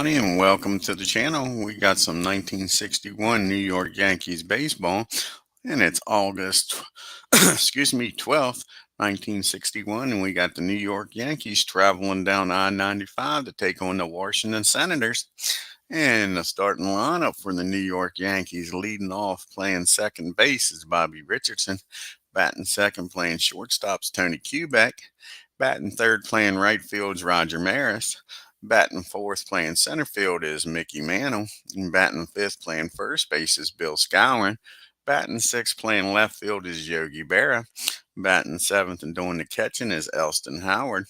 everybody, and welcome to the channel. We got some 1961 New York Yankees baseball, and it's August, excuse me, 12th, 1961, and we got the New York Yankees traveling down I-95 to take on the Washington Senators. And the starting lineup for the New York Yankees, leading off playing second base, is Bobby Richardson. Batting second, playing shortstop's Tony Kubek. Batting third, playing right field's Roger Maris. Batting fourth, playing center field is Mickey Mantle. And batting fifth, playing first base is Bill Skowron. Batting sixth, playing left field is Yogi Berra. Batting seventh and doing the catching is Elston Howard.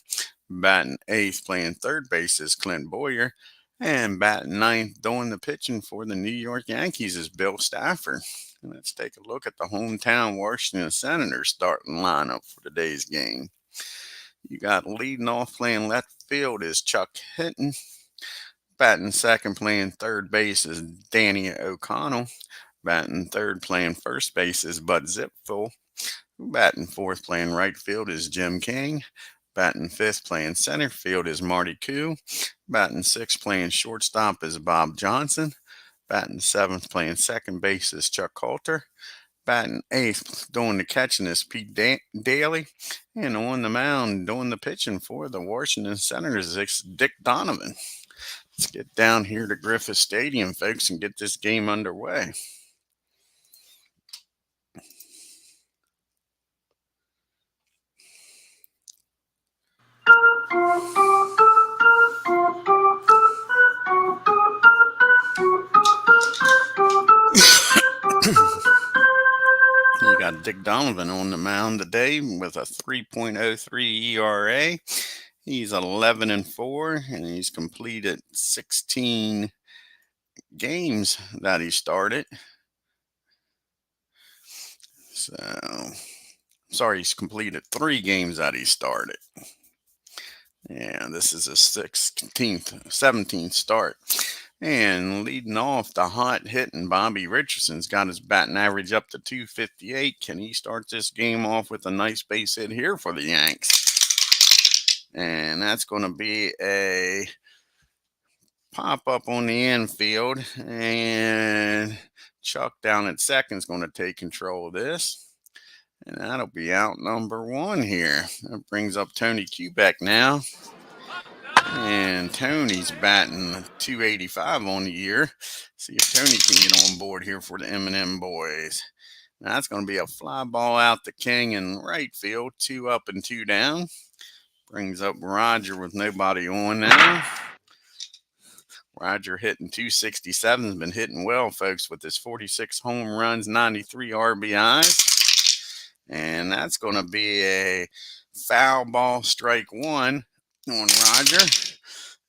Batting eighth, playing third base is Clint Boyer. And batting ninth, doing the pitching for the New York Yankees is Bill Stafford. Let's take a look at the hometown Washington Senators starting lineup for today's game. You got leading off playing left field is Chuck Hinton. Batting second, playing third base is Danny O'Connell. Batting third, playing first base is Bud Zipfel. Batting fourth, playing right field is Jim King. Batting fifth, playing center field is Marty Koo. Batting sixth, playing shortstop is Bob Johnson. Batting seventh, playing second base is Chuck Coulter. Batting eighth, doing the catching is Pete Daly. And on the mound, doing the pitching for the Washington Senators is Dick Donovan. Let's get down here to Griffith Stadium, folks, and get this game underway. You got Dick Donovan on the mound today with a 3.03 ERA. He's 11-4, and he's completed 16 games that he started. He's completed 3 games that he started. Yeah, this is his 17th start. And leading off, the hot hitting Bobby Richardson's got his batting average up to 258. Can he start this game off with a nice base hit here for the Yanks? And that's going to be a pop up on the infield. And Chuck down at second is going to take control of this. And that'll be out number 1 here. That brings up Tony Kubek now. And Tony's batting 285 on the year. See if Tony can get on board here for the M&M boys. Now that's going to be a fly ball out to King in right field. 2 up and 2 down. Brings up Roger with nobody on now. Roger hitting 267. Has been hitting well, folks, with his 46 home runs, 93 RBIs. And that's going to be a foul ball, strike 1 on Roger.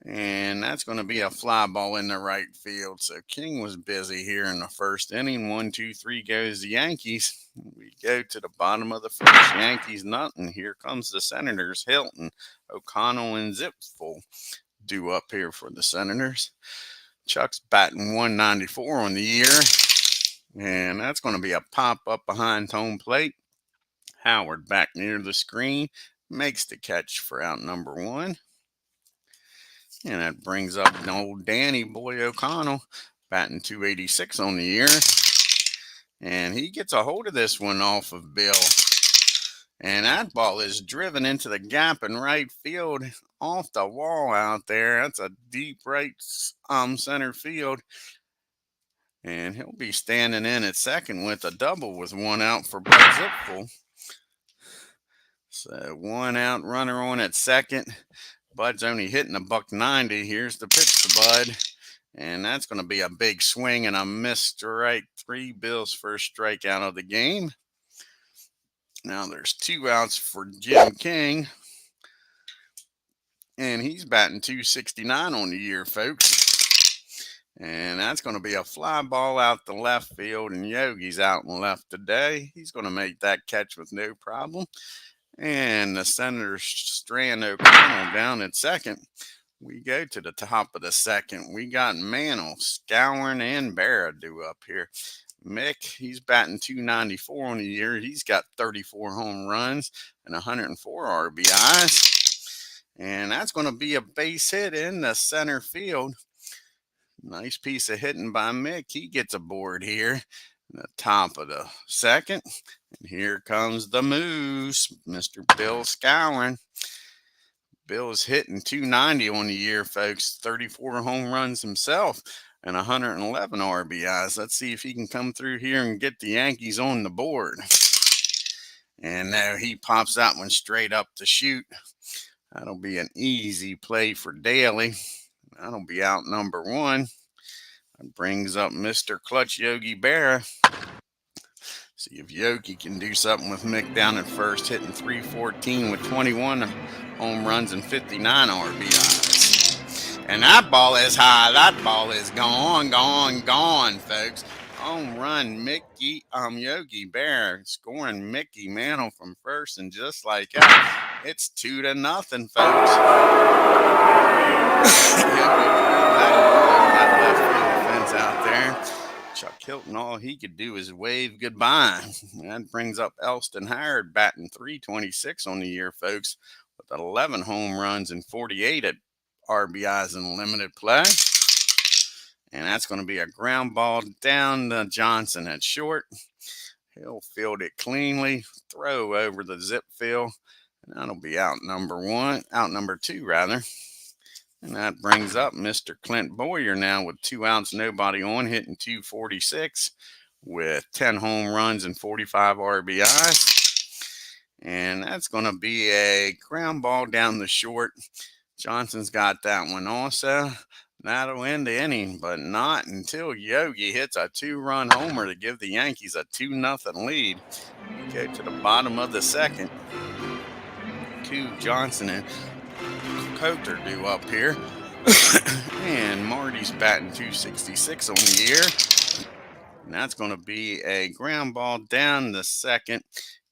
And that's going to be a fly ball in the right field. So King was busy here in the first inning. 1, 2, 3 goes the Yankees. We go to the bottom of the first. Yankees nothing. Here comes the Senators. Hilton, O'Connell, and Zipfel due up here for the Senators. Chuck's batting 194 on the year. And that's going to be a pop up behind home plate. Howard back near the screen. Makes the catch for out number 1. And that brings up an old Danny Boy O'Connell, batting 286 on the year. And he gets a hold of this one off of Bill. And that ball is driven into the gap in right field off the wall out there. That's a deep right center field. And he'll be standing in at second with a double with 1 out for Bud Zipfel. So 1 out, runner on at second. Bud's only hitting a $190. Here's the pitch to Bud. And that's going to be a big swing and a missed strike 3. Bill's first strikeout of the game. Now there's 2 outs for Jim King. And he's batting 269 on the year, folks. And that's going to be a fly ball out the left field. And Yogi's out and left today. He's going to make that catch with no problem. And the Senators strand O'Connell down at second. We go to the top of the second. We got Mantle, Skowron, and Berra due up here. Mick, he's batting 294 on the year. He's got 34 home runs and 104 RBIs. And that's going to be a base hit in the center field. Nice piece of hitting by Mick. He gets aboard here in the top of the second. And here comes the Moose, Mr. Bill Skowron. Bill's hitting 290 on the year, folks. 34 home runs himself and 111 RBIs. Let's see if he can come through here and get the Yankees on the board. And now he pops that one straight up to shoot. That'll be an easy play for Daly. That'll be out number one. That brings up Mr. Clutch Yogi Berra. See if Yogi can do something with Mick down at first, hitting 314 with 21 home runs and 59 RBIs. And that ball is high. That ball is gone, folks. Home run, Yogi Berra scoring Mickey Mantle from first, and just like that, it's 2-0, folks. That left field fence out there. Chuck Hilton, all he could do is wave goodbye. That brings up Elston Howard batting 326 on the year, folks, with 11 home runs and 48 at RBIs in limited play. And that's going to be a ground ball down to Johnson at short. He'll field it cleanly, throw over the zip field, and that'll be out number two, rather. And that brings up Mr. Clint Boyer now with 2 outs, nobody on, hitting 246 with 10 home runs and 45 RBIs. And that's going to be a ground ball down the short. Johnson's got that one also. That'll end the inning, but not until Yogi hits a 2-run homer to give the Yankees a 2-0 lead. We go to the bottom of the second. Johnson and Coulter due up here. And Marty's batting 266 on the year. And that's going to be a ground ball down the second.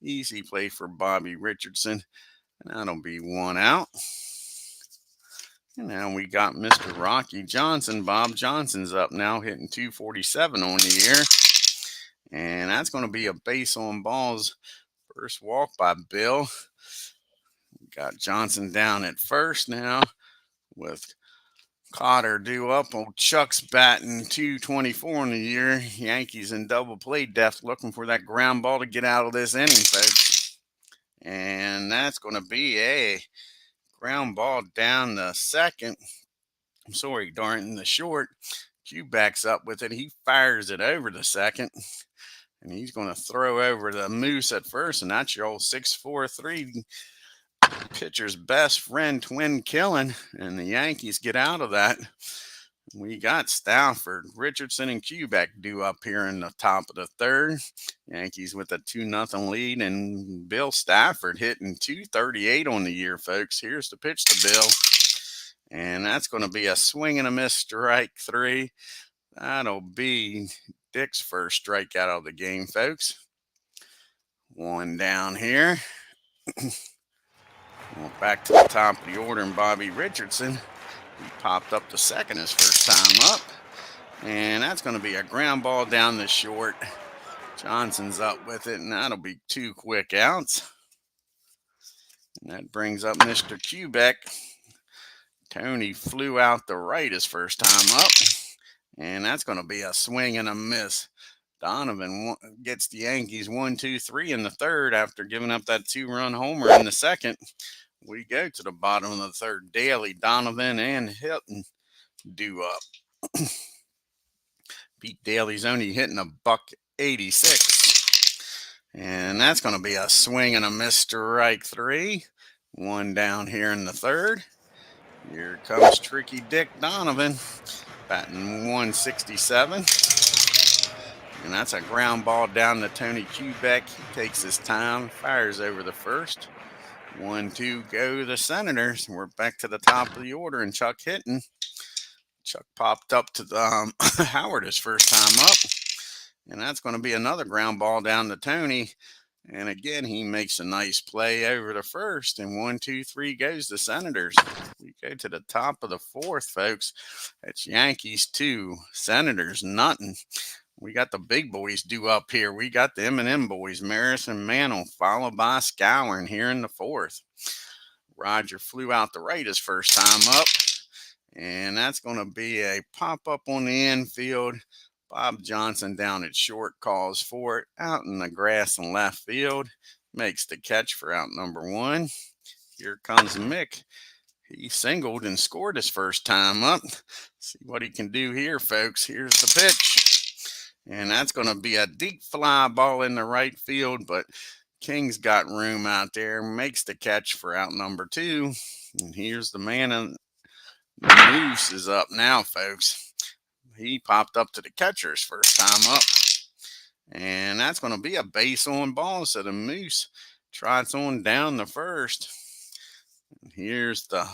Easy play for Bobby Richardson. And that'll be 1 out. And now we got Mr. Rocky Johnson. Bob Johnson's up now, hitting 247 on the year. And that's going to be a base on balls. First walk by Bill. We got Johnson down at first now with Cotter due up. Old Chuck's batting 224 on the year. Yankees in double play depth, looking for that ground ball to get out of this inning, folks. And that's going to be a ground ball down the second. In the short. Q backs up with it. He fires it over the second. And he's going to throw over the Moose at first. And that's your old 6'4" pitcher's best friend, twin killing. And the Yankees get out of that. We got Stafford, Richardson, and Quebec due up here in the top of the third. Yankees with a 2-0 lead, and Bill Stafford hitting 238 on the year, folks. Here's the pitch to Bill. And that's going to be a swing and a miss, strike 3. That'll be Dick's first strikeout of the game, folks. 1 down here. Well, back to the top of the order, and Bobby Richardson. He popped up to second his first time up. And that's going to be a ground ball down the short. Johnson's up with it, and that'll be 2 quick outs. And that brings up Mr. Quebec. Tony flew out the right his first time up. And that's going to be a swing and a miss. Donovan gets the Yankees 1-2-3 in the third after giving up that 2-run homer in the second. We go to the bottom of the third. Daly, Donovan, and Hilton due up. Pete Daly's only hitting $186. And that's going to be a swing and a miss, strike 3. 1 down here in the third. Here comes Tricky Dick Donovan, batting 167. And that's a ground ball down to Tony Quebec. He takes his time, fires over the first. 1-2 go the Senators. We're back to the top of the order, and Chuck hitting. Chuck popped up to the Howard his first time up. And that's going to be another ground ball down to Tony. And again, he makes a nice play over the first. And 1-2-3 goes the Senators. We go to the top of the fourth, folks. It's Yankees 2, Senators nothing. We got the big boys due up here. We got the M&M boys, Maris and Mantle, followed by Skowron here in the fourth. Roger flew out the right his first time up. And that's going to be a pop up on the infield. Bob Johnson down at short calls for it. Out in the grass in left field. Makes the catch for out number 1. Here comes Mick. He singled and scored his first time up. See what he can do here, folks. Here's the pitch. And that's going to be a deep fly ball in the right field, but King's got room out there. Makes the catch for out number 2. And here's the man. The Moose is up now, folks. He popped up to the catcher's first time up. And that's going to be a base on ball. So the Moose trots on down the first. And here's the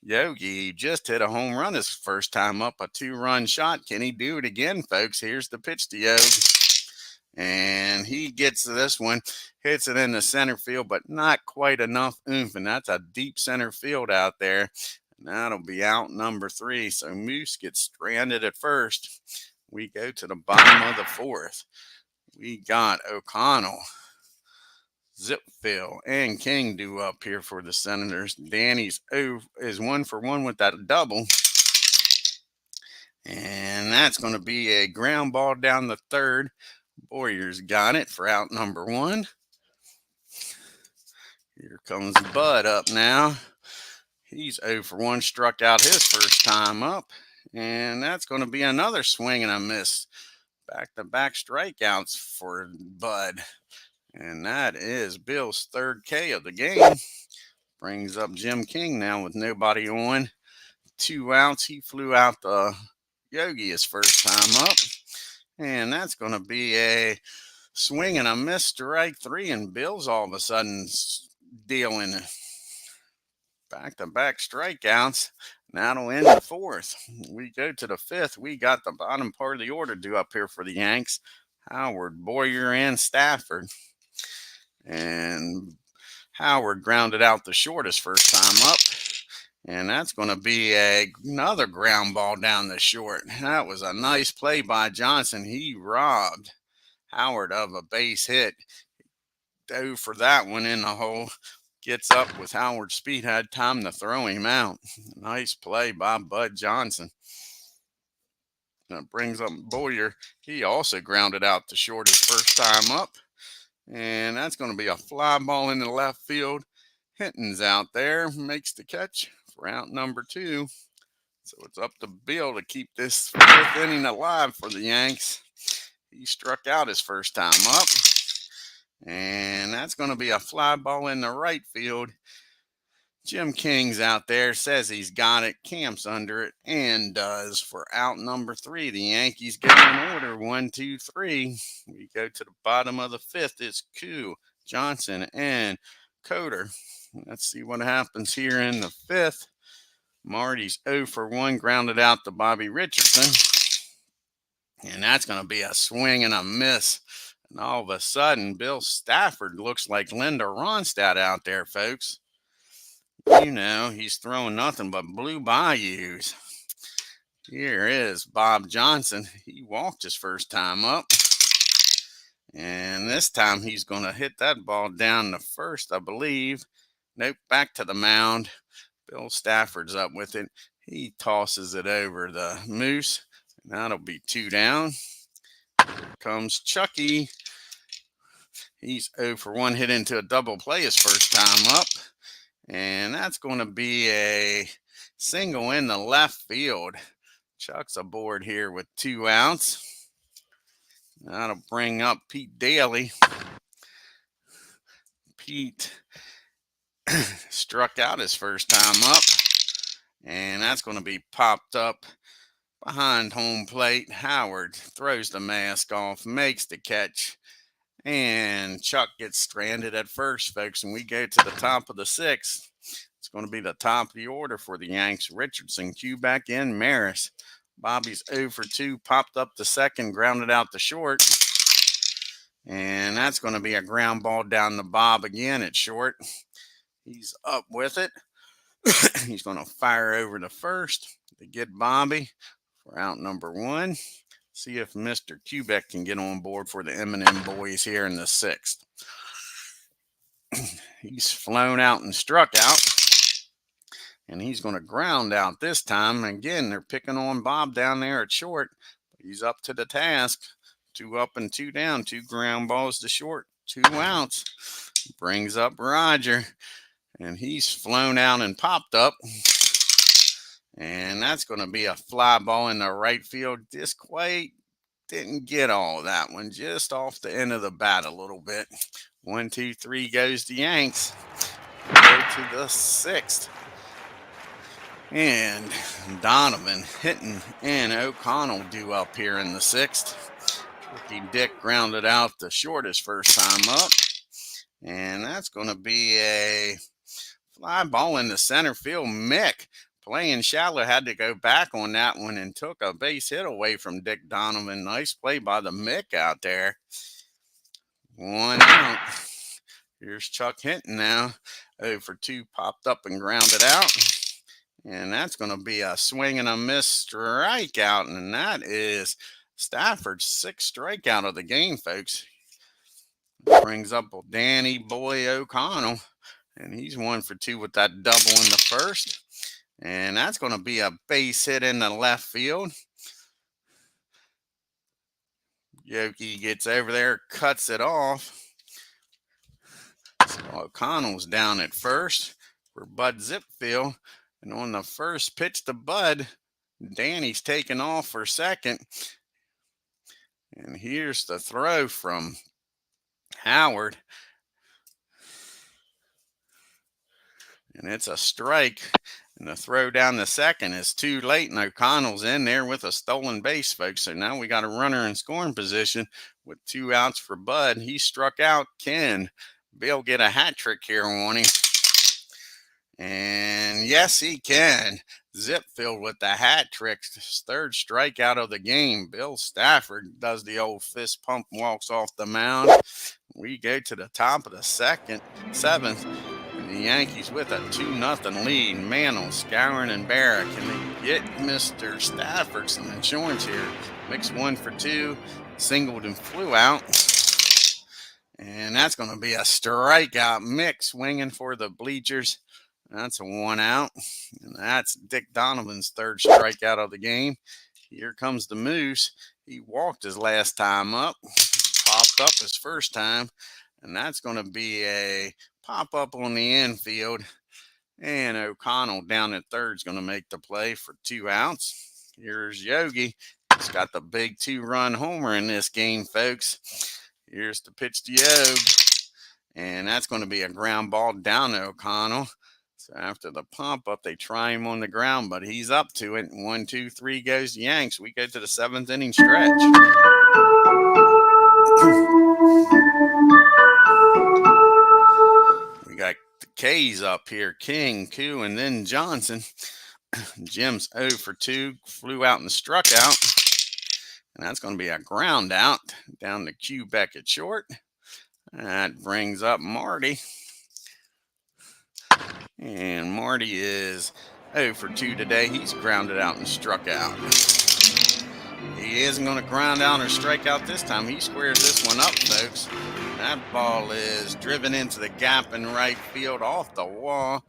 Yogi. He just hit a home run his first time up, a 2-run shot. Can he do it again, folks? Here's the pitch to Yogi. And he gets this one, hits it in the center field, but not quite enough oomph. And that's a deep center field out there. And that'll be out number 3. So Moose gets stranded at first. We go to the bottom of the 4th. We got O'Connell, Zipfield, and King due up here for the Senators. Danny's is 1 for 1 with that double. And that's going to be a ground ball down the 3rd. Boyer's got it for out number 1. Here comes Bud up now. He's 0 for 1, struck out his first time up. And that's going to be another swing and a miss. Back-to-back strikeouts for Bud. And that is Bill's 3rd K of the game. Brings up Jim King now with nobody on. 2 outs. He flew out the Yogi his first time up. And that's going to be a swing and a miss, strike 3. And Bill's all of a sudden dealing back-to-back strikeouts. That'll end the 4th. We go to the 5th. We got the bottom part of the order due up here for the Yanks. Howard, Boyer, and Stafford. And Howard grounded out the shortest first time up. And that's going to be another ground ball down the short. That was a nice play by Johnson. He robbed Howard of a base hit. Dove for that one in the hole. Gets up with Howard's speed, had time to throw him out. Nice play by Bud Johnson. That brings up Boyer. He also grounded out the shortest first time up. And that's going to be a fly ball in the left field. Hinton's out there, makes the catch for out number 2. So it's up to Bill to keep this 5th inning alive for the Yanks. He struck out his first time up. And that's going to be a fly ball in the right field. Jim King's out there, says he's got it, camps under it, and does for out number 3. The Yankees go in order, 1, 2, 3. We go to the bottom of the 5th. It's Koo, Johnson, and Coder. Let's see what happens here in the 5th. Marty's 0 for 1, grounded out to Bobby Richardson. And that's going to be a swing and a miss. And all of a sudden, Bill Stafford looks like Linda Ronstadt out there, folks. You know, he's throwing nothing but blue bayous. Here is Bob Johnson. He walked his first time up. And this time he's going to hit that ball down the first, I believe. Nope, back to the mound. Bill Stafford's up with it. He tosses it over the Moose. And that'll be 2 down. Here comes Chucky. He's 0 for 1, hit into a double play his first time up. And that's going to be a single in the left field. Chuck's aboard here with 2 outs. That'll bring up Pete Daly. Pete struck out his first time up. And that's going to be popped up behind home plate. Howard throws the mask off, makes the catch. And Chuck gets stranded at first, folks. And we go to the top of the 6th. It's going to be the top of the order for the Yanks. Richardson, Kubek, and Maris. Bobby's 0 for 2, popped up the 2nd, grounded out the short. And that's going to be a ground ball down to Bob again at short. He's up with it. He's going to fire over the first to get Bobby for out number 1. See if Mr. Kubek can get on board for the M&M boys here in the 6th. He's flown out and struck out. and he's going to ground out this time. Again, they're picking on Bob down there at short. He's up to the task. 2 up and 2 down, 2 ground balls to short, 2 outs. Brings up Roger, and he's flown out and popped up. And that's going to be a fly ball in the right field. Just quite didn't get all of that one, just off the end of the bat a little bit. 1, 2, 3 goes the Yanks. Go to the 6th. And Donovan hitting and O'Connell due up here in the 6th. Ricky Dick grounded out the shortest first time up. And that's going to be a fly ball in the center field. Mick, playing shallow, had to go back on that one and took a base hit away from Dick Donovan. Nice play by the Mick out there. 1 out. Here's Chuck Hinton now. 0 for 2, popped up and grounded out. And that's going to be a swing and a miss strikeout. And that is Stafford's 6th strikeout of the game, folks. Brings up Danny Boy O'Connell. And he's 1 for 2 with that double in the first. And that's going to be a base hit in the left field. Yoki gets over there, cuts it off. So O'Connell's down at first for Bud Zipfield. And on the first pitch to Bud, Danny's taking off for second. And here's the throw from Howard. And it's a strike. And the throw down the second is too late. And O'Connell's in there with a stolen base, folks. So now we got a runner in scoring position with 2 outs for Bud. He struck out. Can Bill get a hat trick here on him? And yes, he can. Zipfield with the hat trick, his 3rd strikeout of the game. Bill Stafford does the old fist pump, walks off the mound. We go to the top of the 7th. And the Yankees with a 2-0 lead. Mantle, Scourin, and Barra. Can they get Mr. Stafford some insurance here? Mix 1 for 2, singled and flew out. And that's going to be a strikeout. Mix swinging for the bleachers. That's a 1 out. And that's Dick Donovan's 3rd strikeout of the game. Here comes the Moose. He walked his last time up. Popped up his first time. And that's going to be a pop-up on the infield. And O'Connell down at 3rd is going to make the play for 2 outs. Here's Yogi. He's got the big 2-run homer in this game, folks. Here's the pitch to Yogi. And that's going to be a ground ball down to O'Connell. So after the pump up, they try him on the ground, but he's up to it. 1, 2, 3 goes the Yanks. We go to the 7th inning stretch. We got the K's up here. King, Koo, and then Johnson. Jim's 0 for 2, flew out and struck out. And that's going to be a ground out down to Q back at short. That brings up Marty. And Marty is 0 for 2 today. He's grounded out and struck out. He isn't going to ground out or strike out this time. He squares this one up, folks. That ball is driven into the gap in right field off the wall.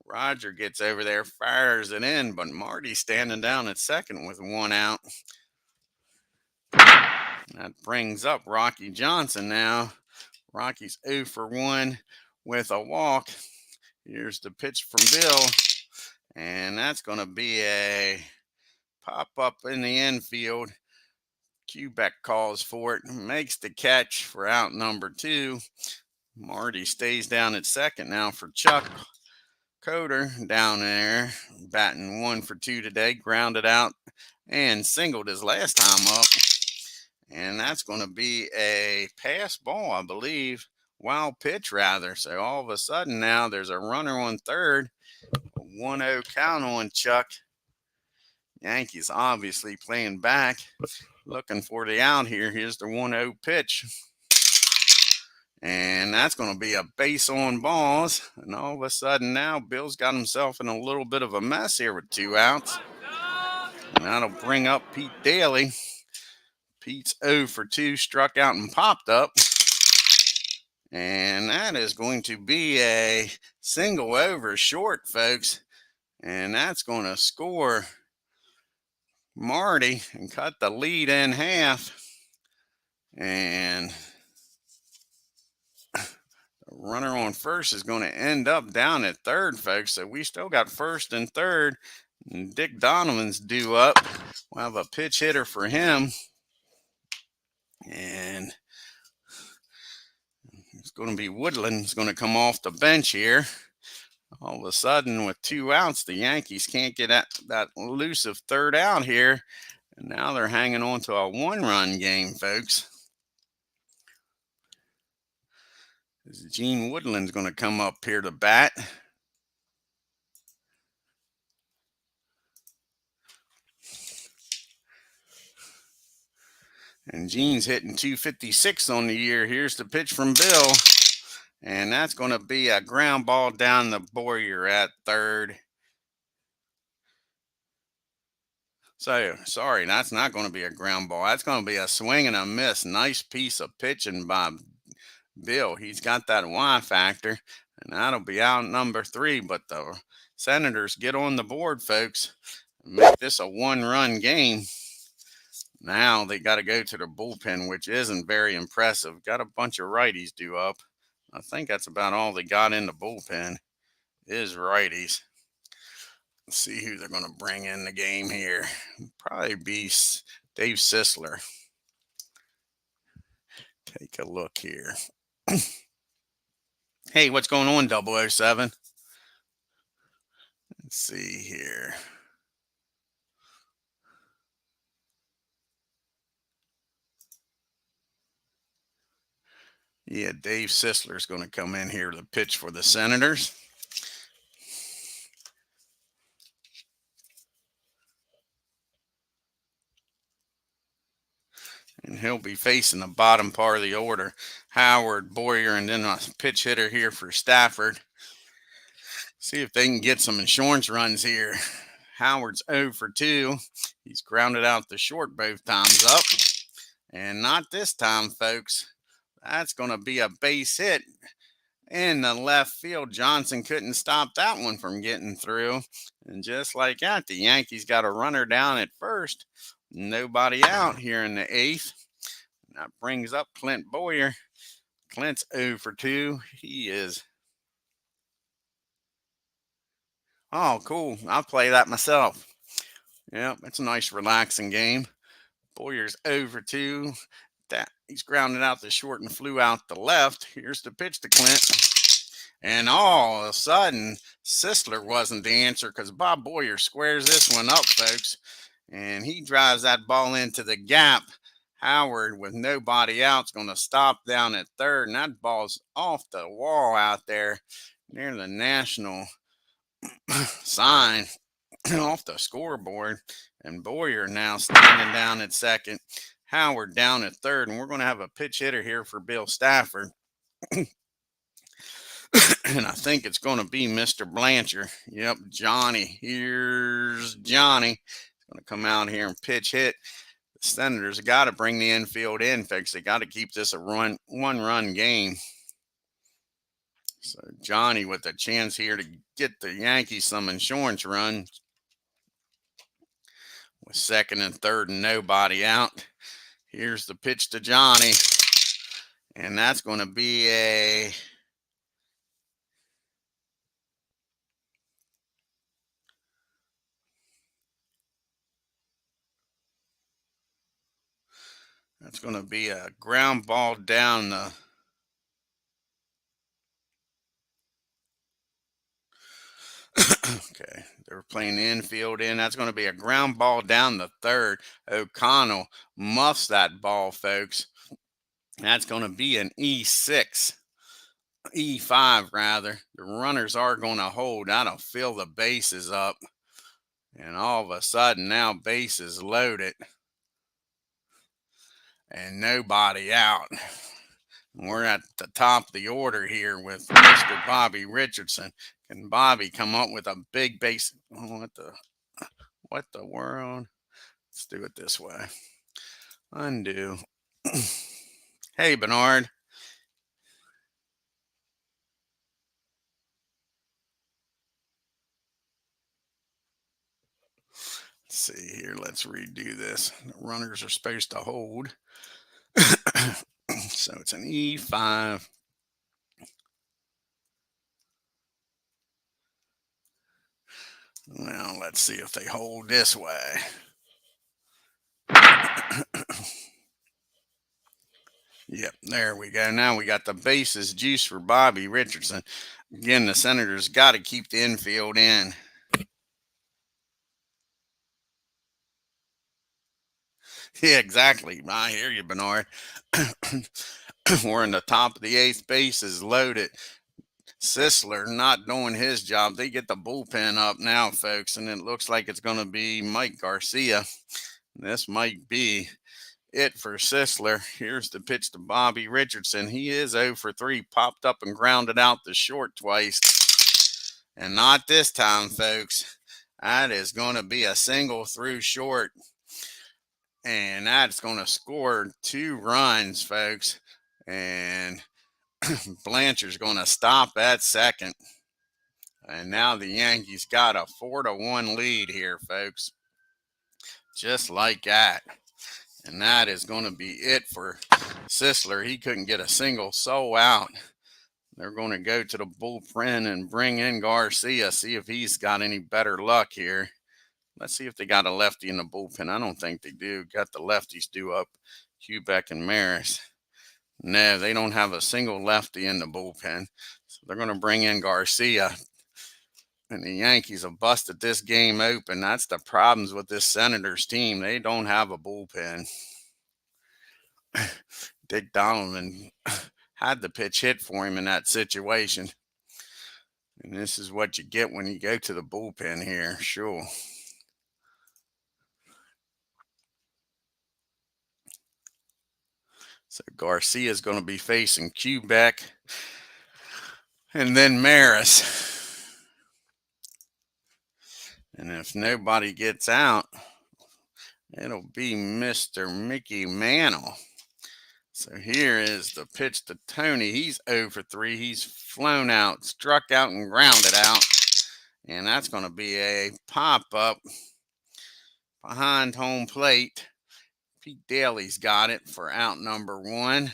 Roger gets over there, fires it in, but Marty's standing down at second with 1 out. That brings up Rocky Johnson now. Rocky's 0 for 1 with a walk. Here's the pitch from Bill. And that's going to be a pop-up in the infield. Quebec calls for it. Makes the catch for out number 2. Marty stays down at second now for Chuck. Coder down there, batting 1 for 2 today. Grounded out and singled his last time up. And that's going to be a pass ball, I believe. Wild pitch, rather. So all of a sudden now there's a runner on third. A 1-0 count on Chuck. Yankees obviously playing back. Looking for the out here. Here's the 1-0 pitch. And that's going to be a base on balls. And all of a sudden now Bill's got himself in a little bit of a mess here with 2 outs. And that'll bring up Pete Daly. Pete's 0 for 2, struck out and popped up. And that is going to be a single over short, folks. And that's going to score Marty and cut the lead in half. And the runner on first is going to end up down at third, folks. So we still got first and third. And Dick Donovan's due up. We'll have a pitch hitter for him. And it's going to be Woodland. He's going to come off the bench here. All of a sudden, with 2 outs, the Yankees can't get that elusive third out here. And now they're hanging on to a 1-run game, folks. Gene Woodland's going to come up here to bat. And Gene's hitting 256 on the year. Here's the pitch from Bill. And that's going to be a ground ball down the Boyer at third. So, sorry, that's not going to be a ground ball. That's going to be a swing and a miss. Nice piece of pitching by Bill. He's got that Y factor. And that'll be out number 3. But the Senators get on the board, folks, and make this a 1-run game. Now they got to go to the bullpen, which isn't very impressive. Got a bunch of righties due up. I think that's about all they got in the bullpen is righties. Let's see who they're going to bring in the game here. Probably be Dave Sisler. Take a look here. Hey, what's going on, 007? Let's see here. Yeah, Dave Sisler's going to come in here to pitch for the Senators. And he'll be facing the bottom part of the order. Howard, Boyer, and then a pitch hitter here for Stafford. See if they can get some insurance runs here. Howard's 0 for 2. He's grounded out the short both times up. And not this time, folks. That's going to be a base hit in the left field. Johnson couldn't stop that one from getting through. And just like that, the Yankees got a runner down at first. Nobody out here in the 8th. That brings up Clint Boyer. Clint's 0 for 2. He is. Oh, cool. I'll play that myself. Yep, it's a nice, relaxing game. Boyer's 0 for 2. He's grounded out the short and flew out the left. Here's the pitch to Clint. And all of a sudden, Sisler wasn't the answer because Bob Boyer squares this one up, folks. And he drives that ball into the gap. Howard, with nobody out, is going to stop down at third. And that ball's off the wall out there near the national sign off the scoreboard. And Boyer now standing down at second. Howard down at third. And we're going to have a pitch hitter here for Bill Stafford. And I think it's going to be Mr. Blanchard. Yep, Johnny. Here's Johnny. He's going to come out here and pitch hit. The Senators got to bring the infield in, folks. They got to keep this a 1-run game. So Johnny with a chance here to get the Yankees some insurance runs. With second and third and nobody out. Here's the pitch to Johnny. And that's going to be a... That's going to be a ground ball down the... Okay, they're playing the infield in. That's going to be a ground ball down the third. O'Connell muffs that ball, folks. That's going to be an E6. E5, rather. The runners are going to hold. That'll fill the bases up. And all of a sudden, now bases loaded. And nobody out. We're at the top of the order here with Mr. Bobby Richardson. Can Bobby come up with a big base? Oh, what the world? Let's do it this way. Undo. Hey, Bernard. see here. Let's redo this. The runners are supposed to hold. So it's an E5. Well, let's see if they hold this way. Yep, there we go. Now we got the bases juice for Bobby Richardson. Again, the Senators got to keep the infield in. Yeah, exactly. I hear you, Bernard. We're in the top of the eighth, base is loaded. Sisler not doing his job. They get the bullpen up now, folks, and it looks like it's going to be Mike Garcia. This might be it for Sisler. Here's the pitch to Bobby Richardson. He is 0 for 3, popped up and grounded out the short twice. And not this time, folks. That is going to be a single through short. And that's going to score 2 runs, folks. And Blanchard's going to stop at second. And now the Yankees got a 4-1 lead here, folks. Just like that. And that is going to be it for Sisler. He couldn't get a single soul out. They're going to go to the bullpen and bring in Garcia, see if he's got any better luck here. Let's see if they got a lefty in the bullpen. I don't think they do. Got the lefties due up, Hubeck and Maris. No, they don't have a single lefty in the bullpen. So they're going to bring in Garcia. And the Yankees have busted this game open. That's the problems with this Senators team. They don't have a bullpen. Dick Donovan had the pitch hit for him in that situation. And this is what you get when you go to the bullpen here. Sure. So Garcia is going to be facing Hubeck and then Maris. And if nobody gets out, it'll be Mr. Mickey Mantle. So here is the pitch to Tony. He's 0 for 3. He's flown out, struck out, and grounded out. And that's going to be a pop-up behind home plate. Pete Daly's got it for out number 1.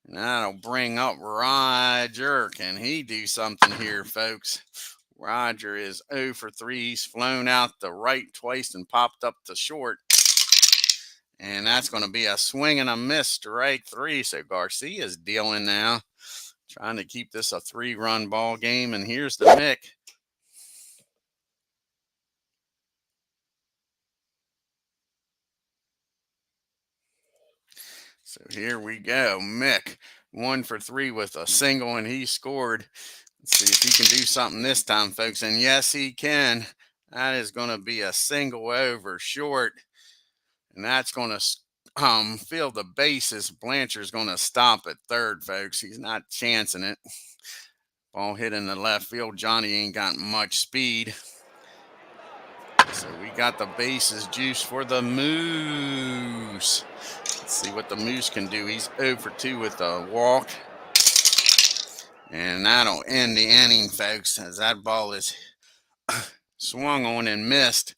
And that'll bring up Roger. Can he do something here, folks? Roger is 0 for 3. He's flown out the right twice and popped up to short. And that's going to be a swing and a miss, strike 3. So Garcia's dealing now, trying to keep this a 3-run ball game. And here's the Mick. So here we go. Mick, 1 for 3 with a single, and he scored. Let's see if he can do something this time, folks. And yes, he can. That is going to be a single over short. And that's going to fill the bases. Blanchard's going to stop at third, folks. He's not chancing it. Ball hit in the left field. Johnny ain't got much speed. So we got the bases juice for the Moose. Let's see what the Moose can do. He's 0 for 2 with a walk. And that'll end the inning, folks, as that ball is swung on and missed.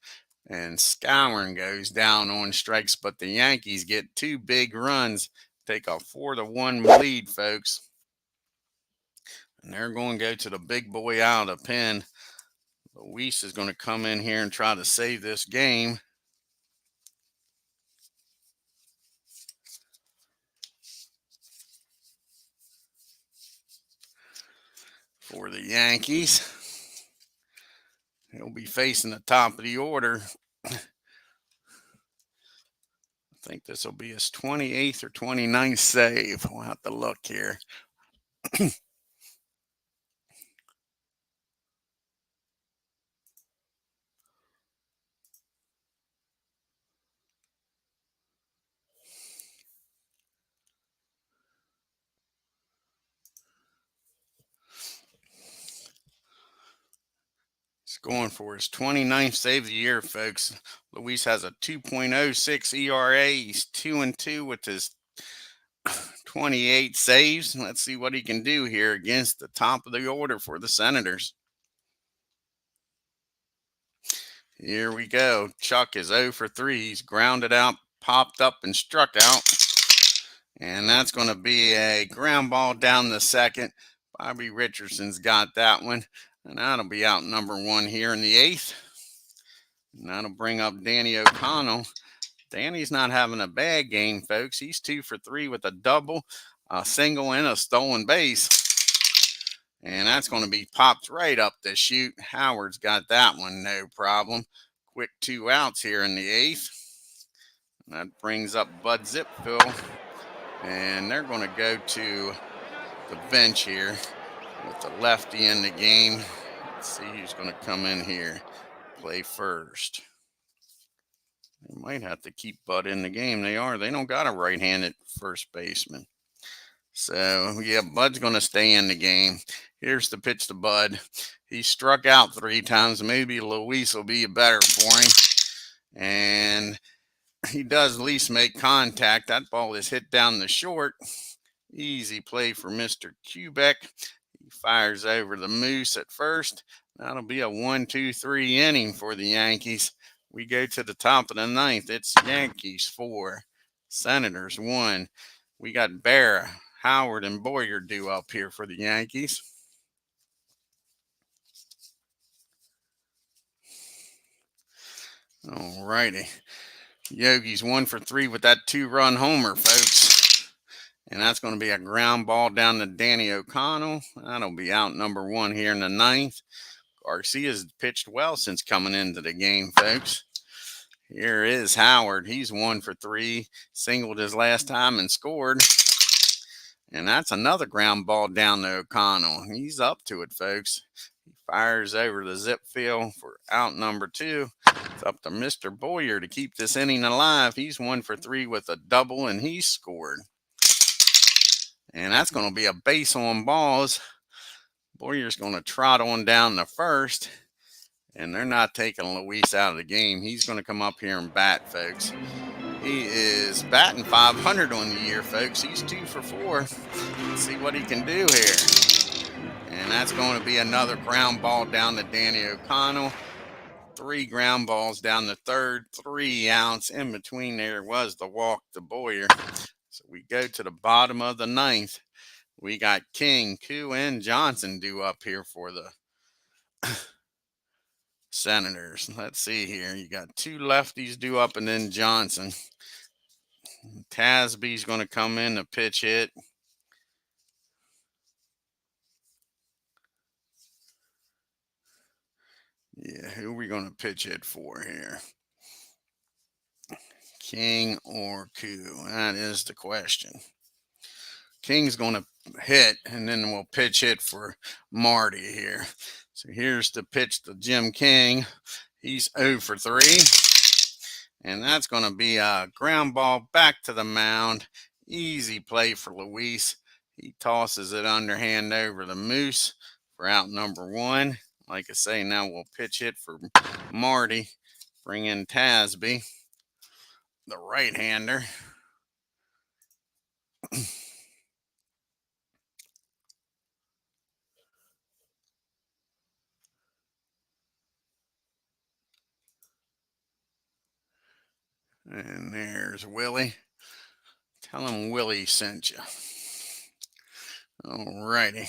And Scourin goes down on strikes, but the Yankees get 2 big runs, take a 4-1 lead, folks. And they're going to go to the big boy out of the pen. Luis is going to come in here and try to save this game. For the Yankees. He'll be facing the top of the order. I think this will be his 28th or 29th save. We'll have to look here. He's going for his 29th save of the year, folks. Luis has a 2.06 ERA. He's 2-2 with his 28 saves. Let's see what he can do here against the top of the order for the Senators. Here we go. Chuck is 0 for 3. He's grounded out, popped up, and struck out. And that's going to be a ground ball down the second. Bobby Richardson's got that one. And that'll be out number 1 here in the 8th. And that'll bring up Danny O'Connell. Danny's not having a bad game, folks. He's 2 for 3 with a double, a single, and a stolen base. And that's going to be popped right up the chute. Howard's got that one, no problem. Quick 2 outs here in the 8th. And that brings up Bud Zipfill. And they're going to go to the bench here with the lefty in the game. Let's see who's going to come in here, play first. They might have to keep Bud in the game. They don't got a right-handed first baseman. So, yeah, Bud's going to stay in the game. Here's the pitch to Bud. He struck out 3 times. Maybe Luis will be better for him. And he does at least make contact. That ball is hit down the short. Easy play for Mr. Kubek. He fires over the Moose at first. That'll be a 1-2-3 inning for the Yankees. We go to the top of the 9th. It's Yankees 4, Senators 1. We got Barra, Howard, and Boyer due up here for the Yankees. All righty. Yogi's 1 for 3 with that 2-run homer, folks. And that's going to be a ground ball down to Danny O'Connell. That'll be out number 1 here in the 9th. Garcia's pitched well since coming into the game, folks. Here is Howard. He's 1 for 3. Singled his last time and scored. And that's another ground ball down to O'Connell. He's up to it, folks. He fires over the zip field for out number 2. It's up to Mr. Boyer to keep this inning alive. He's 1 for 3 with a double, and he scored. And that's going to be a base on balls. Boyer's going to trot on down the first. And they're not taking Luis out of the game. He's going to come up here and bat, folks. He is batting .500 on the year, folks. He's 2 for 4. Let's see what he can do here. And that's going to be another ground ball down to Danny O'Connell. 3 ground balls down the third, 3 outs. In between there was the walk to Boyer. So we go to the bottom of the 9th. We got King, Koo, and Johnson due up here for the Senators. Let's see here. You got 2 lefties due up and then Johnson. Tasby's going to come in to pitch hit. Yeah, who are we going to pitch hit for here? King or Koo? That is the question. King's going to hit, and then we'll pitch hit for Marty here. So here's the pitch to Jim King. He's 0 for 3. And that's going to be a ground ball back to the mound. Easy play for Luis. He tosses it underhand over the Moose for out number 1. Like I say, now we'll pitch hit for Marty. Bring in Tasby, the right-hander. And there's Willie. Tell him Willie sent you. All righty.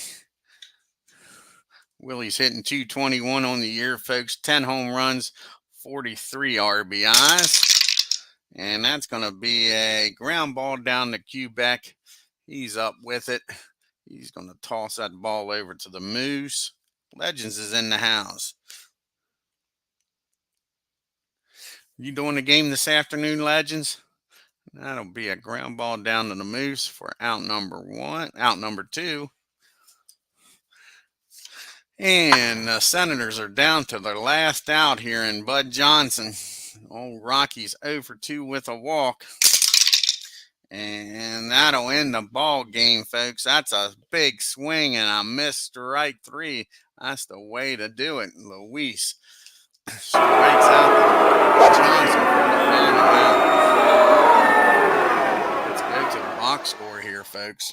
Willie's hitting .221 on the year, folks. 10 home runs, 43 RBIs. And that's going to be a ground ball down to Kubek. He's up with it. He's going to toss that ball over to the Moose. Legends is in the house. You doing the game this afternoon, Legends? That'll be a ground ball down to the Moose for out number 2. And the Senators are down to their last out here in Bud Johnson. Old Rocky's 0 for 2 with a walk. And that'll end the ball game, folks. That's a big swing and a missed strike 3. That's the way to do it. Luis strikes out Johnson for the final out. Let's go to the box score here, folks.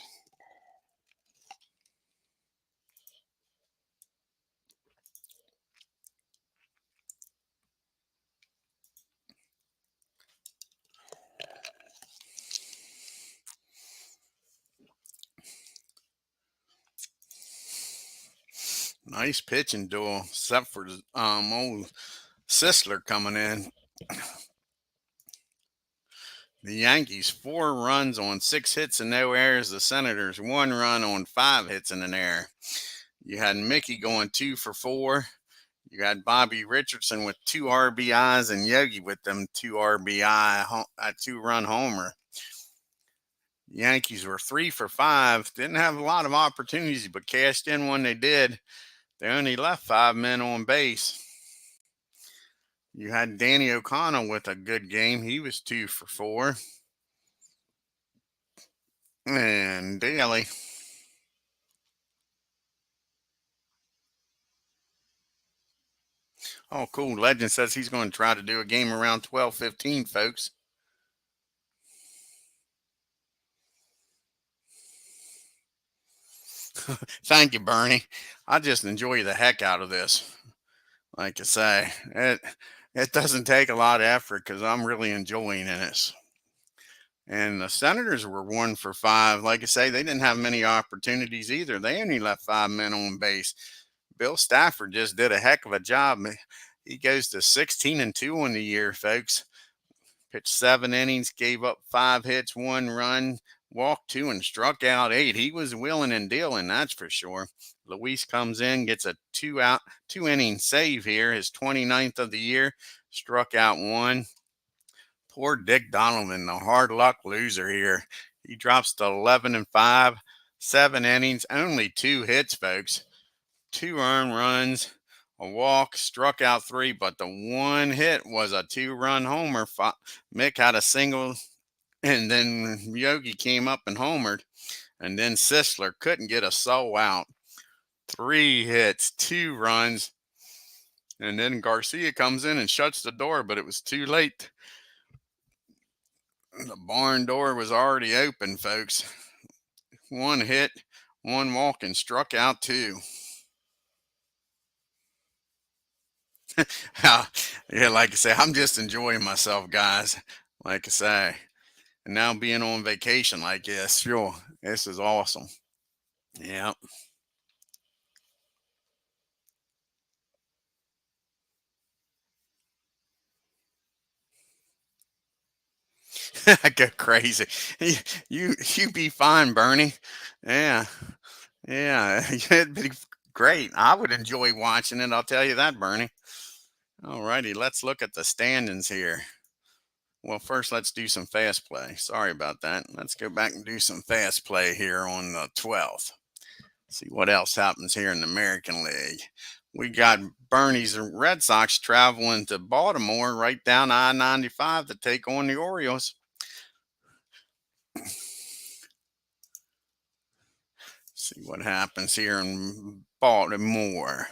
Nice pitching duel, except for old Sisler coming in. The Yankees 4 runs on 6 hits and no errors. The Senators 1 run on 5 hits and an error. You had Mickey going 2 for 4. You had Bobby Richardson with 2 RBIs and Yogi with them 2 RBI, a 2-run homer. Yankees were 3 for 5. Didn't have a lot of opportunities, but cashed in when they did. They only left 5 men on base. You had Danny O'Connell with a good game. He was 2 for 4. And Daly. Oh, cool. Legend says he's going to try to do a game around 12:15, folks. Thank you, Bernie. I just enjoy the heck out of this. Like I say, it doesn't take a lot of effort because I'm really enjoying this. And the Senators were 1 for 5. Like I say, they didn't have many opportunities either. They only left 5 men on base. Bill Stafford just did a heck of a job. He goes to 16-2 on the year, folks. Pitched 7 innings, gave up 5 hits, 1 run, walked 2, and struck out 8. He was willing and dealing, that's for sure. Luis comes in, gets a 2-inning save here, his 29th of the year, struck out 1. Poor Dick Donovan, the hard luck loser here. He drops to 11-5, 7 innings, only 2 hits, folks. 2 earned runs, a walk, struck out 3, but the 1 hit was a 2-run homer. Mick had a single, and then Yogi came up and homered, and then Sisler couldn't get a soul out. 3 hits, 2 runs, and then Garcia comes in and shuts the door, but it was too late. The barn door was already open, folks. 1 hit, 1 walk, and struck out 2. Yeah, like I say, I'm just enjoying myself, guys. Like I say, and now being on vacation like this, sure, this is awesome. Yeah. I go crazy. You be fine, Bernie. Yeah, yeah, it'd be great. I would enjoy watching it. I'll tell you that, Bernie. All righty, let's look at the standings here. Well, first, let's do some fast play. Sorry about that. Let's go back and do some fast play here on the 12th. See what else happens here in the American League. We got Bernie's Red Sox traveling to Baltimore right down I-95 to take on the Orioles. See what happens here in Baltimore.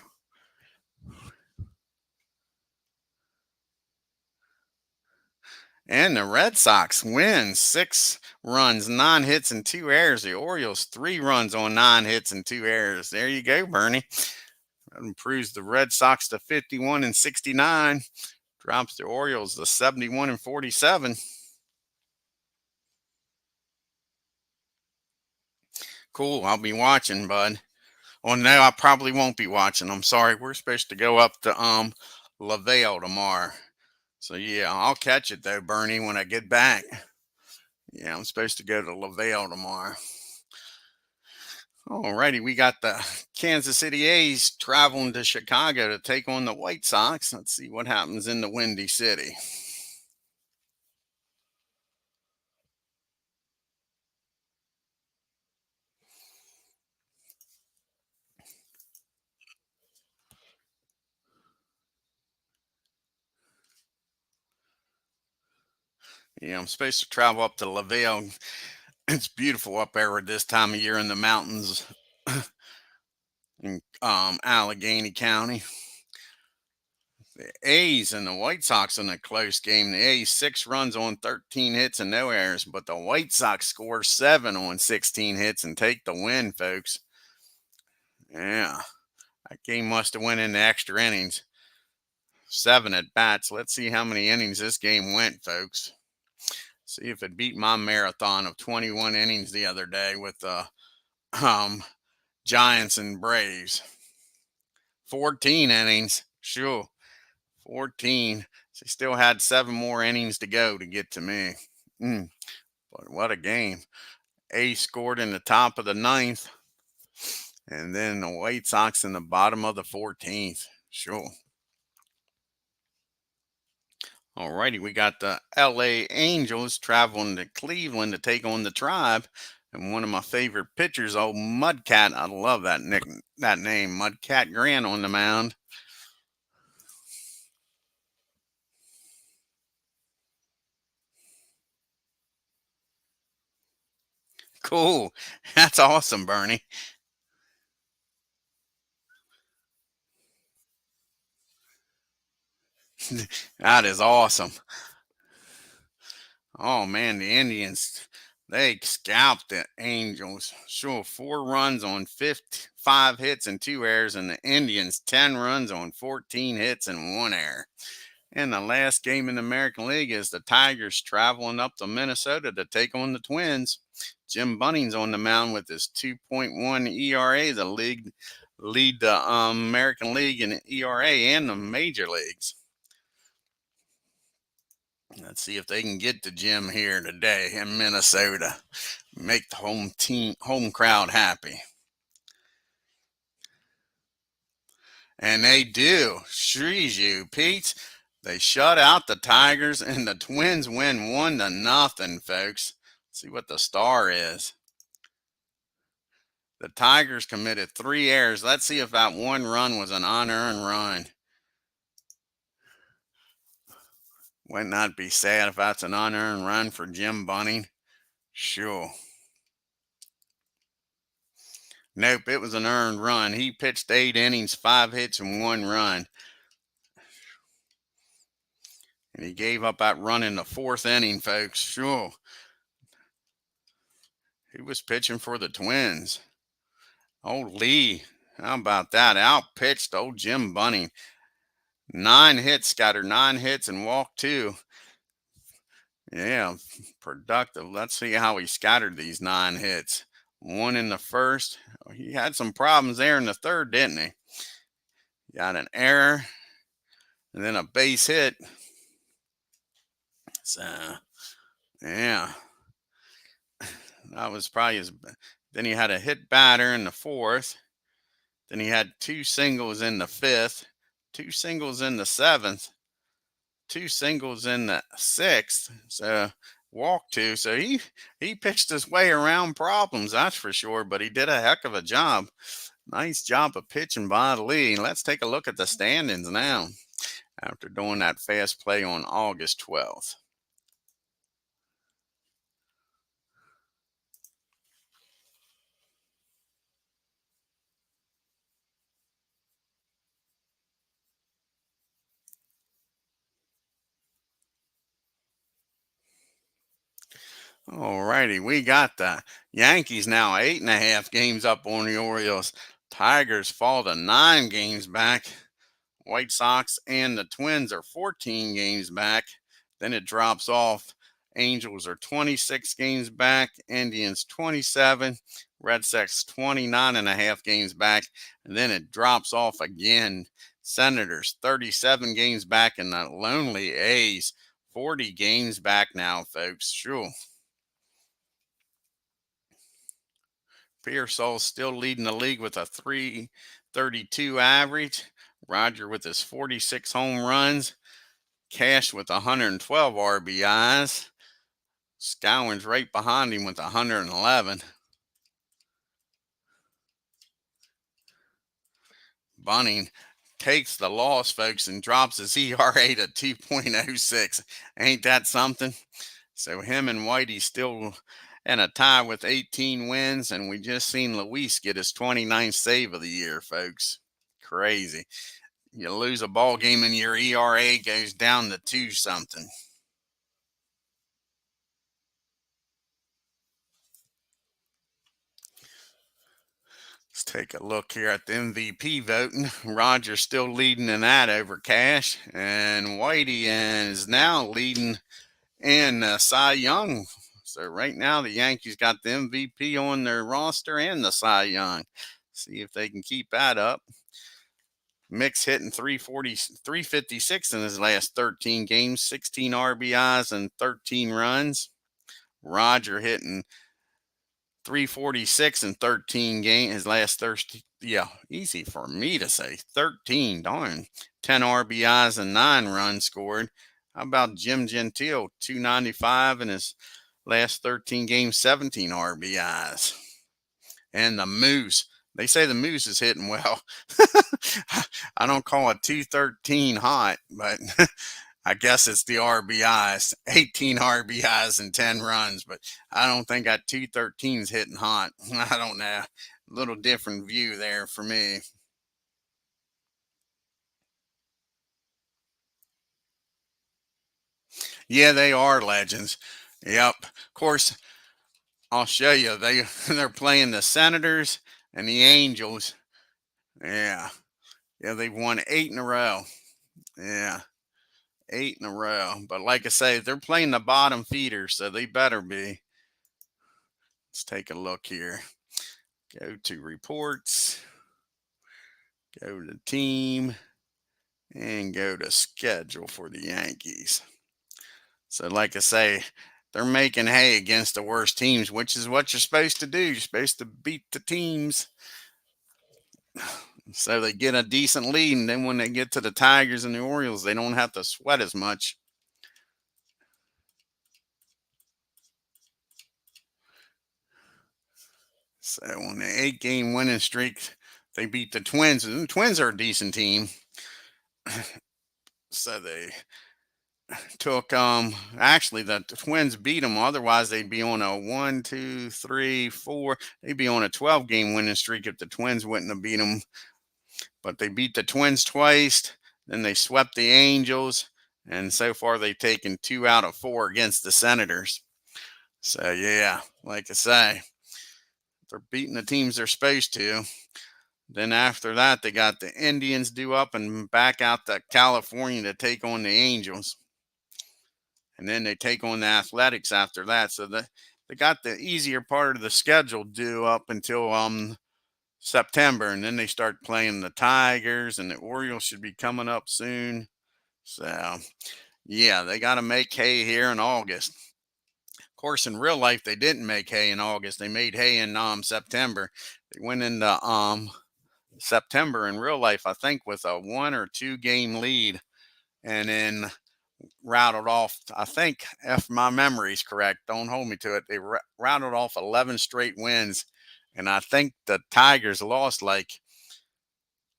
And the Red Sox win 6 runs, 9 hits, and 2 errors. The Orioles 3 runs on 9 hits and 2 errors. There you go, Bernie. That improves the Red Sox to 51-69. Drops the Orioles to 71-47. Cool. I'll be watching, bud. Oh no, I probably won't be watching. I'm sorry. We're supposed to go up to LaVale tomorrow. So yeah, I'll catch it though, Bernie, when I get back. Yeah, I'm supposed to go to LaVale tomorrow. Alrighty, we got the Kansas City A's traveling to Chicago to take on the White Sox. Let's see what happens in the Windy City. Yeah, I'm supposed to travel up to LaVale. It's beautiful up there at this time of year in the mountains in Allegheny County. The A's and the White Sox in a close game. The A's 6 runs on 13 hits and no errors, but the White Sox score 7 on 16 hits and take the win, folks. Yeah, that game must have went into extra innings. 7 at bats. Let's see how many innings this game went, folks. See if it beat my marathon of 21 innings the other day with the Giants and Braves. 14 innings. Sure. 14. She still had 7 more innings to go to get to me. But what a game. A scored in the top of the ninth, and then the White Sox in the bottom of the 14th. Sure. Alrighty, we got the LA Angels traveling to Cleveland to take on the Tribe. And one of my favorite pitchers, old Mudcat. I love that name, Mudcat Grant on the mound. Cool. That's awesome, Bernie. That is awesome. Oh man, the Indians, they scalped the Angels. Sure, 4 runs on 5 hits and 2 errors, and the Indians 10 runs on 14 hits and 1 error. And the last game in the American League is the Tigers traveling up to Minnesota to take on the Twins. Jim Bunning's on the mound with his 2.1 ERA, the lead the American League in ERA and the major leagues. Let's see if they can get to Jim here today in Minnesota. Make the home crowd happy. And they do. Shrees you, Pete. They shut out the Tigers, and the Twins win 1-0, folks. Let's see what the star is. The Tigers committed 3 errors. Let's see if that 1 run was an unearned run. Wouldn't that be sad if that's an unearned run for Jim Bunning? Sure. Nope, it was an earned run. He pitched 8 innings, 5 hits, and 1 run. And he gave up that run in the 4th inning, folks. Sure. He was pitching for the Twins. Old Lee, how about that? Outpitched old Jim Bunning. 9 hits, scattered 9 hits, and walked 2. Yeah, productive. Let's see how he scattered these 9 hits. 1 in the first. He had some problems there in the third, didn't he? Got an error and then a base hit. So, yeah, that was probably his. Then he had a hit batter in the 4th. Then he had 2 singles in the 5th, 2 singles in the 7th, 2 singles in the 6th. So walked 2. So he pitched his way around problems, that's for sure. But he did a heck of a job. Nice job of pitching by Lee. Let's take a look at the standings now after doing that fast play on August 12th. All righty, we got the Yankees now 8.5 games up on the Orioles. Tigers fall to 9 games back. White Sox and the Twins are 14 games back. Then it drops off. Angels are 26 games back. Indians 27. Red Sox 29.5 games back. And then it drops off again. Senators 37 games back, and the lonely A's 40 games back now, folks. Sure. Pearsall's still leading the league with a 332 average. Roger with his 46 home runs. Cash with 112 RBIs. Scowen's right behind him with 111. Bunning takes the loss, folks, and drops his ERA to 2.06. Ain't that something? So him and Whitey still in a tie with 18 wins, and we just seen Luis get his 29th save of the year, folks. Crazy. You lose a ball game and your ERA goes down to 2 something. Let's take a look here at the MVP voting. Roger's still leading in that over Cash, and Whitey is now leading in Cy Young. So right now the Yankees got the MVP on their roster and the Cy Young. See if they can keep that up. Mick's hitting 340, 356 in his last 13 games, 16 RBIs and 13 runs. Roger hitting 346 in 13 games. His last 30, yeah, easy for me to say. 13, darn. 10 RBIs and 9 runs scored. How about Jim Gentile, 295 in his last 13 games, 17 RBIs. And the Moose. They say the Moose is hitting well. I don't call it 213 hot, but I guess it's the RBIs. 18 RBIs and 10 runs, but I don't think that 213 is hitting hot. I don't know. A little different view there for me. Yeah, they are legends. Yep. Of course, I'll show you. They're playing the Senators and the Angels. Yeah. Yeah, they've won 8 in a row. Yeah. 8 in a row. But like I say, they're playing the bottom feeders, so they better be. Let's take a look here. Go to reports, go to team, and go to schedule for the Yankees. So, like I say, they're making hay against the worst teams, which is what you're supposed to do. You're supposed to beat the teams so they get a decent lead. And then when they get to the Tigers and the Orioles, they don't have to sweat as much. So, on the 8-game winning streak, they beat the Twins. And the Twins are a decent team. So they took actually the Twins beat them, otherwise they'd be on a 1 2 3 4, they'd be on a 12-game winning streak if the Twins wouldn't have beat them. But they beat the Twins twice, then they swept the Angels, and so far they've taken 2 out of 4 against the Senators. So yeah, like I say, they're beating the teams they're supposed to. Then after that, they got the Indians due up and back out to California to take on the Angels. And then they take on the Athletics after that. So they got the easier part of the schedule due up until September, and then they start playing the Tigers, and the Orioles should be coming up soon. So yeah, they got to make hay here in August. Of course, in real life, they didn't make hay in August. They made hay in September. They went into September in real life, I think, with a 1 or 2 game lead, and then rattled off, I think, if my memory is correct, don't hold me to it, they rattled off 11 straight wins. And I think the Tigers lost like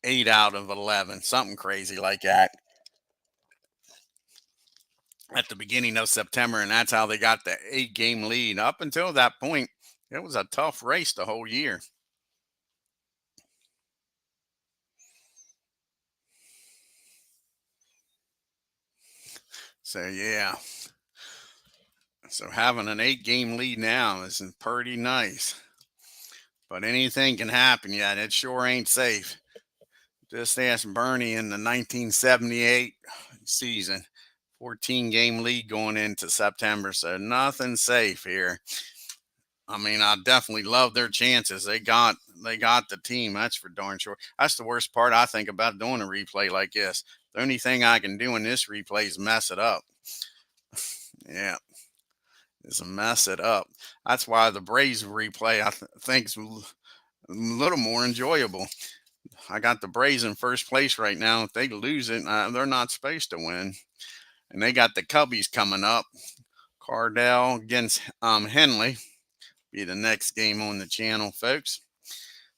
8 out of 11, something crazy like that, at the beginning of September. And that's how they got the 8-game lead. Up until that point, it was a tough race the whole year. So, yeah. So having an 8-game lead now is pretty nice. But anything can happen yet. It sure ain't safe. Just ask Bernie in the 1978 season. 14-game lead going into September. So nothing safe here. I mean, I definitely love their chances. They got the team. That's for darn sure. That's the worst part I think about doing a replay like this. The only thing I can do in this replay is mess it up. Yeah. Is mess it up. That's why the Braves replay I think is a little more enjoyable. I got the Braves in first place right now. If they lose it, they're not supposed to win. And they got the Cubbies coming up. Cardell against Henley. Be the next game on the channel, folks.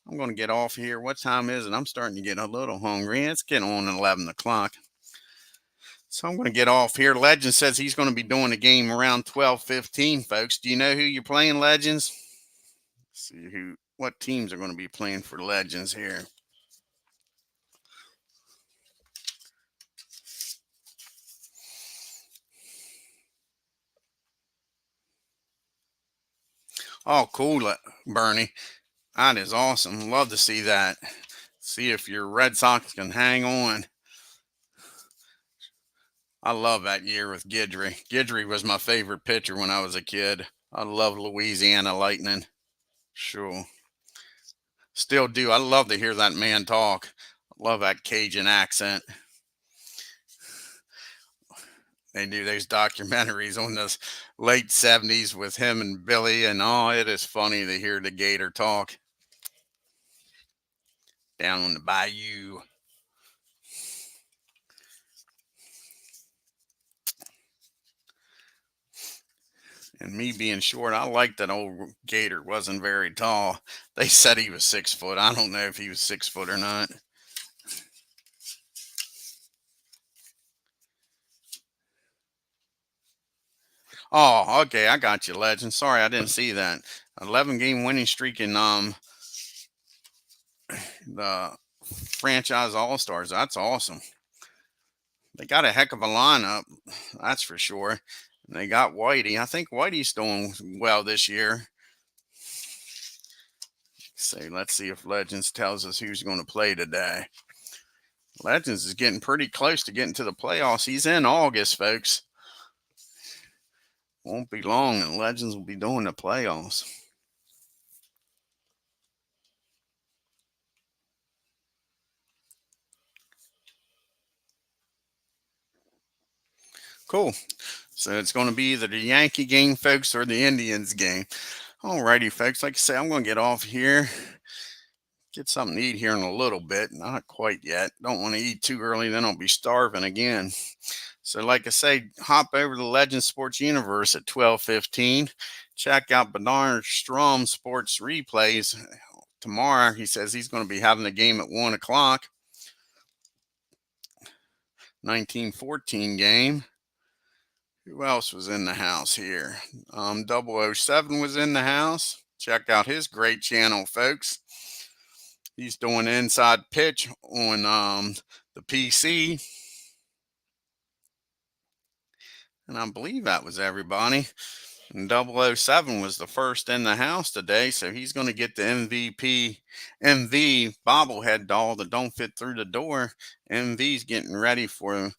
I'm going to get off here. What time is it? I'm starting to get a little hungry. It's getting on 11 o'clock. So I'm going to get off here. Legend says he's going to be doing the game around 12:15, folks. Do you know who you're playing, Legends? Let's see what teams are going to be playing for Legends here. Oh, cool, Bernie. That is awesome. Love to see that. See if your Red Sox can hang on. I love that year with Guidry. Guidry was my favorite pitcher when I was a kid. I love Louisiana Lightning. Sure. Still do. I love to hear that man talk. Love that Cajun accent. They do those documentaries on the late 70s with him and Billy, and oh, it is funny to hear the Gator talk down on the bayou. And me being short, I like that old Gator wasn't very tall. They said he was 6 foot. I don't know if he was 6 foot or not. Oh, okay, I got you, Legend. Sorry, I didn't see that. 11-game winning streak in the franchise All Stars. That's awesome. They got a heck of a lineup, that's for sure. And they got Whitey. I think Whitey's doing well this year. So let's see if Legends tells us who's going to play today. Legends is getting pretty close to getting to the playoffs. He's in August, folks. Won't be long, and Legends will be doing the playoffs. Cool. So it's going to be either the Yankee game, folks, or the Indians game. Alrighty, folks. Like I say, I'm going to get off here. Get something to eat here in a little bit. Not quite yet. Don't want to eat too early, then I'll be starving again. So like I say, hop over to Legend Sports Universe at 12:15. Check out Bernard Strom Sports Replays. Tomorrow, he says he's going to be having the game at 1 o'clock. 1914 game. Who else was in the house here? 007 was in the house. Check out his great channel, folks. He's doing inside pitch on the PC. And I believe that was everybody. And 007 was the first in the house today, so he's going to get the MV bobblehead doll that don't fit through the door. MV's getting ready for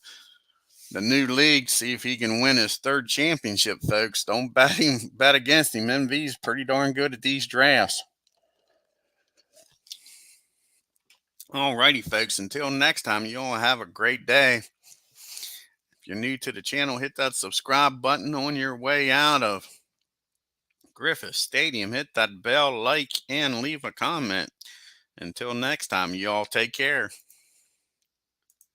the new league, see if he can win his third championship, folks. Don't bet against him. MV's pretty darn good at these drafts. Alrighty, folks. Until next time, you all have a great day. If you're new to the channel, hit that subscribe button on your way out of Griffith Stadium. Hit that bell, like, and leave a comment. Until next time, you all take care.